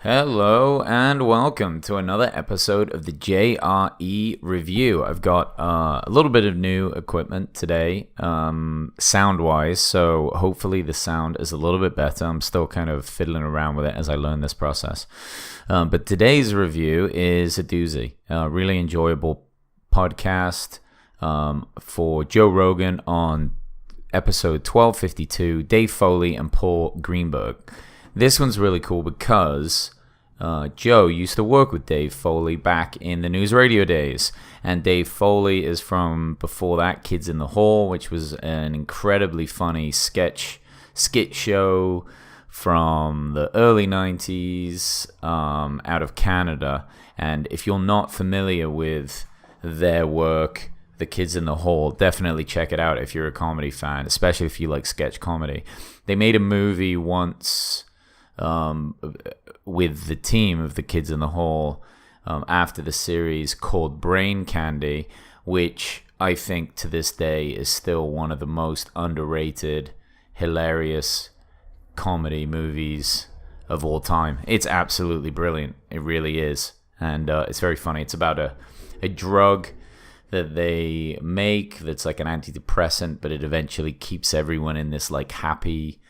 Hello and welcome to another episode of the JRE review. I've got a little bit of new equipment today, sound-wise, so hopefully the sound is a little bit better. I'm still kind of fiddling around with it as I learn this process. But today's review is a doozy. Really enjoyable podcast for Joe Rogan on episode 1252, Dave Foley and Paul Greenberg. This one's really cool because Joe used to work with Dave Foley back in the news radio days. And Dave Foley is from, before that, Kids in the Hall, which was an incredibly funny skit show from the early 90s out of Canada. And if you're not familiar with their work, The Kids in the Hall, definitely check it out if you're a comedy fan, especially if you like sketch comedy. They made a movie once with the team of The Kids in the Hall after the series called Brain Candy, which I think to this day is still one of the most underrated, hilarious comedy movies of all time. It's absolutely brilliant. It really is. And it's very funny. It's about a drug that they make that's like an antidepressant, but it eventually keeps everyone in this like happy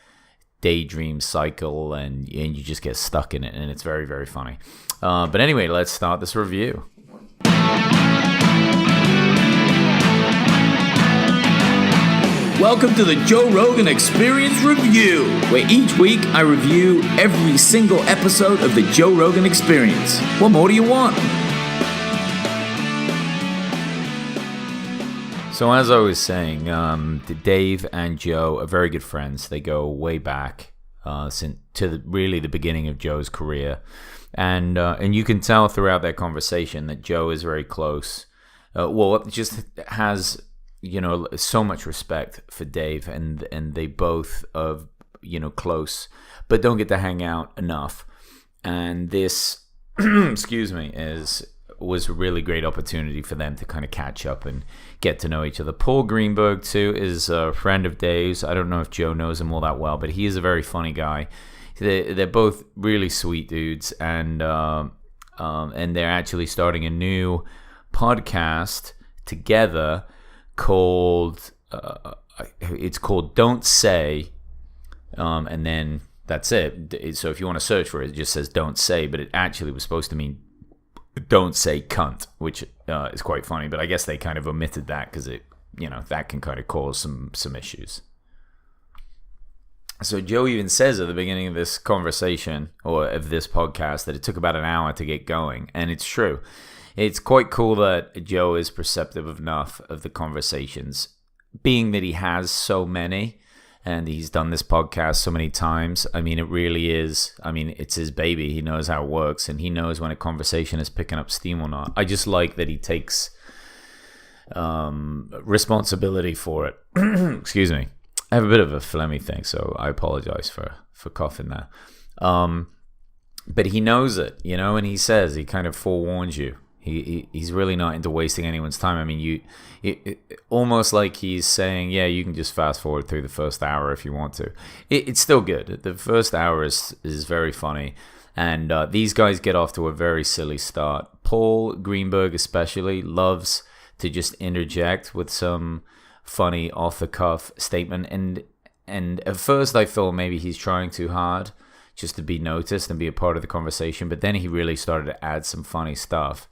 daydream cycle, and you just get stuck in it, and it's very, very funny. But anyway, let's start this review. Welcome to the Joe Rogan Experience Review, where each week I review every single episode of the Joe Rogan Experience. What more do you want? So as I was saying, Dave and Joe are very good friends. They go way back to really the beginning of Joe's career. And you can tell throughout their conversation that Joe is very close. Just has, so much respect for Dave, and they both are, close, but don't get to hang out enough. And this, was a really great opportunity for them to kind of catch up and get to know each other. Paul Greenberg, too, is a friend of Dave's. I don't know if Joe knows him all that well, but he is a very funny guy. They're both really sweet dudes, and they're actually starting a new podcast together called it's called Don't Say, and then that's it. So if you want to search for it, it just says Don't Say, but it actually was supposed to mean Don't Say Cunt, which is quite funny, but I guess they kind of omitted that because that can kind of cause some issues. So Joe even says at the beginning of this conversation, or of this podcast, that it took about an hour to get going, and it's true. It's quite cool that Joe is perceptive enough of the conversations, being that he has so many, and he's done this podcast so many times. I mean, it really is. I mean, it's his baby. He knows how it works, and he knows when a conversation is picking up steam or not. I just like that he takes responsibility for it. Excuse me. I have a bit of a phlegmy thing, so I apologize for coughing there. But he knows it, and he says, he kind of forewarns you. He's really not into wasting anyone's time. I mean, almost like he's saying, yeah, you can just fast forward through the first hour if you want to. It's still good. The first hour is very funny. And these guys get off to a very silly start. Paul Greenberg especially loves to just interject with some funny off-the-cuff statement. And at first I thought maybe he's trying too hard just to be noticed and be a part of the conversation. But then he really started to add some funny stuff.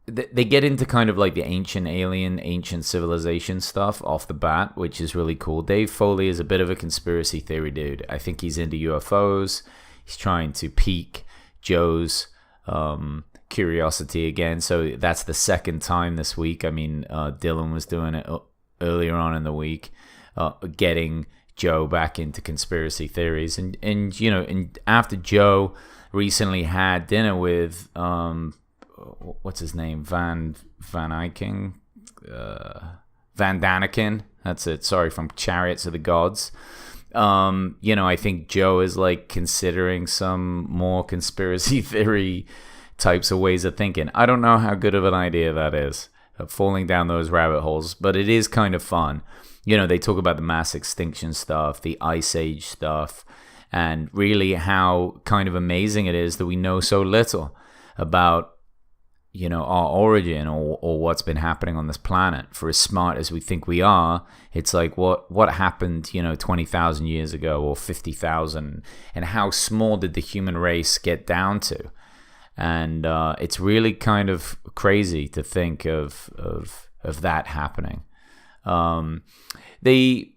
They get into kind of like the ancient civilization stuff off the bat, which is really cool. Dave Foley is a bit of a conspiracy theory dude. I think he's into UFOs. He's trying to pique Joe's curiosity again. So that's the second time this week. I mean, Dylan was doing it earlier on in the week, getting Joe back into conspiracy theories. And after Joe recently had dinner with what's his name, Van Daniken, that's it, sorry, from Chariots of the Gods. I think Joe is like considering some more conspiracy theory types of ways of thinking. I don't know how good of an idea that is, falling down those rabbit holes, but it is kind of fun. They talk about the mass extinction stuff, the Ice Age stuff, and really how kind of amazing it is that we know so little about, our origin or what's been happening on this planet. For as smart as we think we are, it's like what happened, 20,000 years ago or 50,000, and how small did the human race get down to? And it's really kind of crazy to think of that happening. They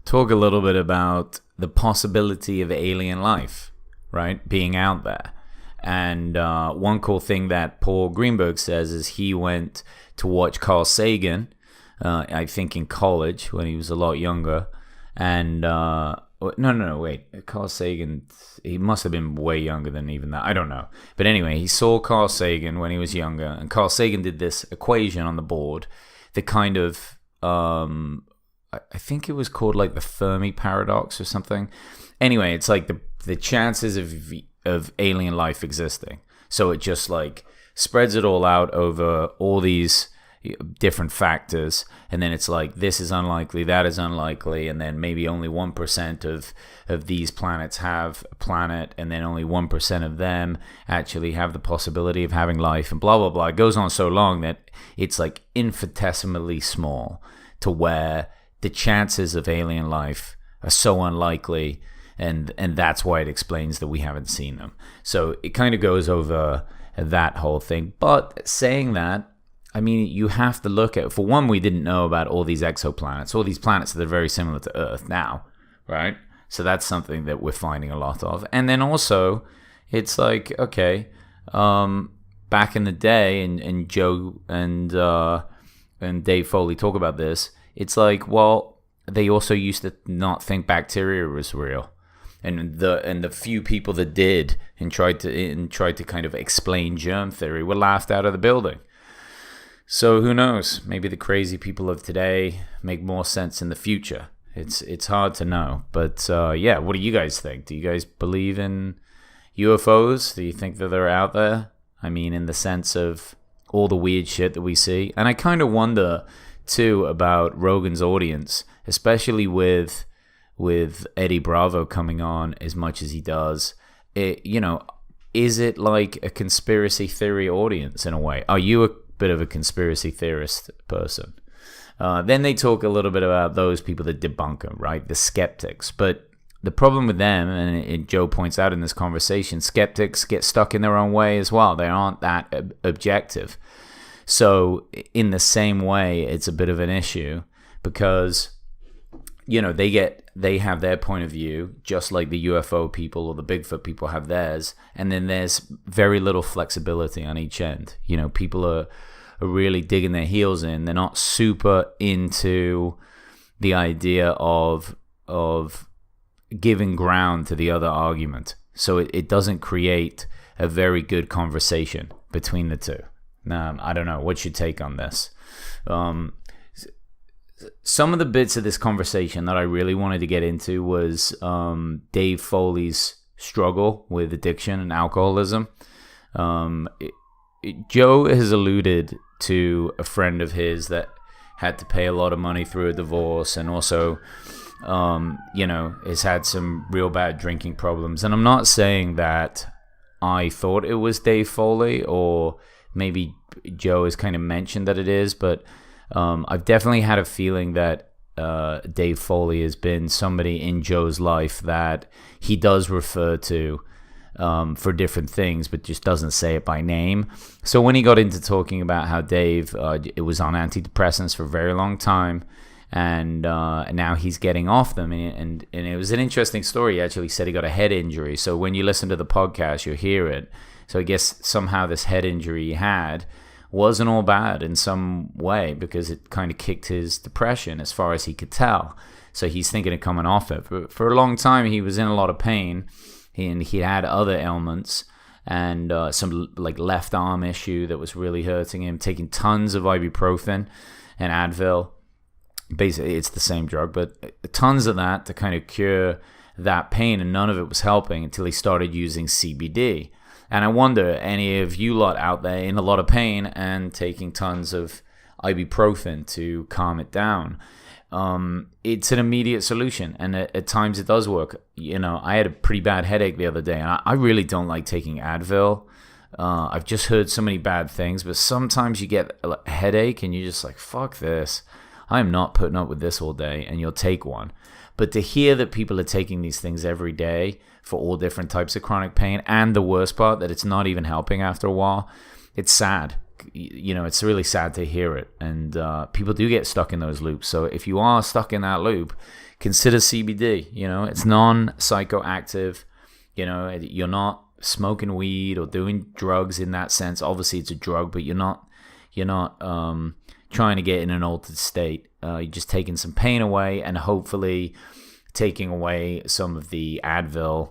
talk a little bit about the possibility of alien life, right, being out there. And one cool thing that Paul Greenberg says is he went to watch Carl Sagan, I think in college when he was a lot younger. And wait, Carl Sagan, he must have been way younger than even that. I don't know. But anyway, he saw Carl Sagan when he was younger, and Carl Sagan did this equation on the board that kind of, I think it was called like the Fermi paradox or something. Anyway, it's like the chances of alien life existing. So it just like spreads it all out over all these different factors, and then it's like this is unlikely, that is unlikely, and then maybe only 1% of these planets have a planet, and then only 1% of them actually have the possibility of having life, and blah blah blah. It goes on so long that it's like infinitesimally small to where the chances of alien life are so unlikely, and that's why it explains that we haven't seen them. So it kind of goes over that whole thing. But saying that, I mean, you have to look at, for one, we didn't know about all these exoplanets, all these planets that are very similar to Earth now, right? So that's something that we're finding a lot of. And then also, it's like, okay, back in the day, and Joe and Dave Foley talk about this, it's like, well, they also used to not think bacteria was real. And the few people that did and tried to kind of explain germ theory were laughed out of the building. So who knows? Maybe the crazy people of today make more sense in the future. It's hard to know. But yeah, what do you guys think? Do you guys believe in UFOs? Do you think that they're out there? I mean, in the sense of all the weird shit that we see. And I kind of wonder too about Rogan's audience, especially with Eddie Bravo coming on as much as he does. Is it like a conspiracy theory audience in a way? Are you a bit of a conspiracy theorist person? Then they talk a little bit about those people that debunk them, right? The skeptics. But the problem with them, and Joe points out in this conversation, skeptics get stuck in their own way as well. They aren't that objective. So in the same way, it's a bit of an issue because, they have their point of view, just like the UFO people or the Bigfoot people have theirs. And then there's very little flexibility on each end. People are really digging their heels in. They're not super into the idea of giving ground to the other argument. So it doesn't create a very good conversation between the two. I don't know. What's your take on this? Some of the bits of this conversation that I really wanted to get into was Dave Foley's struggle with addiction and alcoholism. Joe has alluded to a friend of his that had to pay a lot of money through a divorce, and also, has had some real bad drinking problems. And I'm not saying that I thought it was Dave Foley, or maybe Joe has kind of mentioned that it is, but I've definitely had a feeling that Dave Foley has been somebody in Joe's life that he does refer to for different things, but just doesn't say it by name. So when he got into talking about how Dave it was on antidepressants for a very long time, and now he's getting off them, and it was an interesting story. He actually said he got a head injury. So when you listen to the podcast, you'll hear it. So I guess somehow this head injury he had wasn't all bad in some way, because it kind of kicked his depression as far as he could tell. So he's thinking of coming off it. But for a long time, he was in a lot of pain, and he had other ailments, and some like left arm issue that was really hurting him, taking tons of ibuprofen and Advil. Basically, it's the same drug, but tons of that to kind of cure that pain, and none of it was helping until he started using CBD. And I wonder, any of you lot out there in a lot of pain and taking tons of ibuprofen to calm it down, it's an immediate solution, and at times it does work. I had a pretty bad headache the other day, and I really don't like taking Advil. I've just heard so many bad things, but sometimes you get a headache and you're just like, fuck this. I'm not putting up with this all day, and you'll take one. But to hear that people are taking these things every day for all different types of chronic pain, and the worst part, that it's not even helping after a while, it's sad. It's really sad to hear it. And people do get stuck in those loops. So if you are stuck in that loop, consider CBD. It's non-psychoactive. You're not smoking weed or doing drugs in that sense. Obviously, it's a drug, but you're not trying to get in an altered state. You're just taking some pain away, and hopefully taking away some of the Advil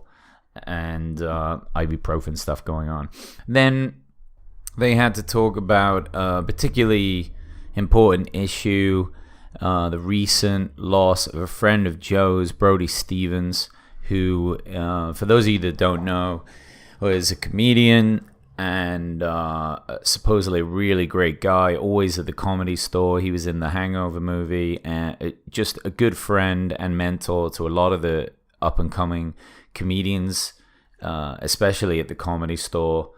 and ibuprofen stuff going on. Then they had to talk about a particularly important issue, the recent loss of a friend of Joe's, Brody Stevens, who, for those of you that don't know, was a comedian and supposedly a really great guy, always at the Comedy Store. He was in the Hangover movie, and just a good friend and mentor to a lot of the up-and-coming comedians, especially at the Comedy Store.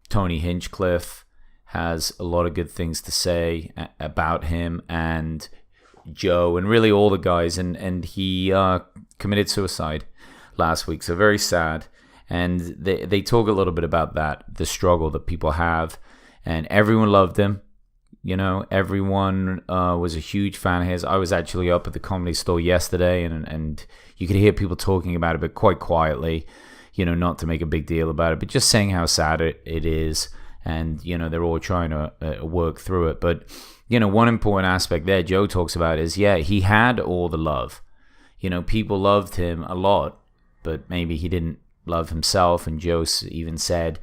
Tony Hinchcliffe has a lot of good things to say about him and Joe and really all the guys. And he committed suicide last week, so very sad. And they talk a little bit about that, the struggle that people have. And everyone loved him. Everyone was a huge fan of his. I was actually up at the Comedy Store yesterday, and you could hear people talking about it, but quite quietly. Not to make a big deal about it, but just saying how sad it is. And, they're all trying to work through it. But, one important aspect there Joe talks about is, he had all the love. People loved him a lot, but maybe he didn't love himself. And Joe even said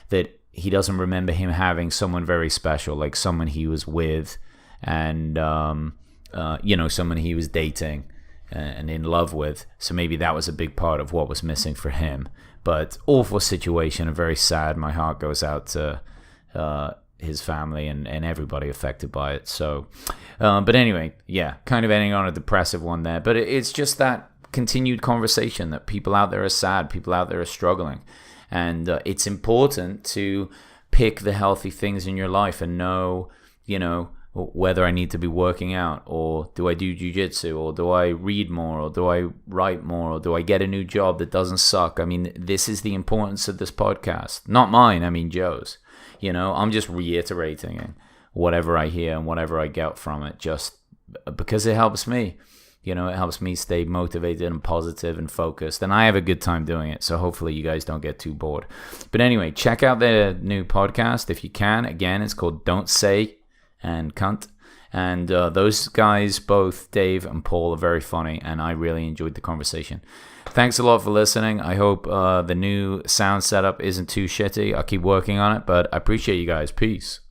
that he doesn't remember him having someone very special, like someone he was with and, someone he was dating and in love with. So maybe that was a big part of what was missing for him. But awful situation, and very sad. My heart goes out to his family and everybody affected by it. So, but anyway, kind of ending on a depressive one there. But it's just that continued conversation that people out there are sad, people out there are struggling. And it's important to pick the healthy things in your life and know, whether I need to be working out, or do I do jiu-jitsu, or do I read more, or do I write more, or do I get a new job that doesn't suck. I mean, this is the importance of this podcast. Not mine, I mean Joe's. I'm just reiterating whatever I hear and whatever I get from it, just because it helps me. It helps me stay motivated and positive and focused, and I have a good time doing it, so hopefully you guys don't get too bored. But anyway, check out their new podcast if you can. Again, it's called Don't Say and Cunt. And those guys, both Dave and Paul, are very funny, and I really enjoyed the conversation. Thanks a lot for listening. I hope the new sound setup isn't too shitty. I'll keep working on it, but I appreciate you guys. Peace.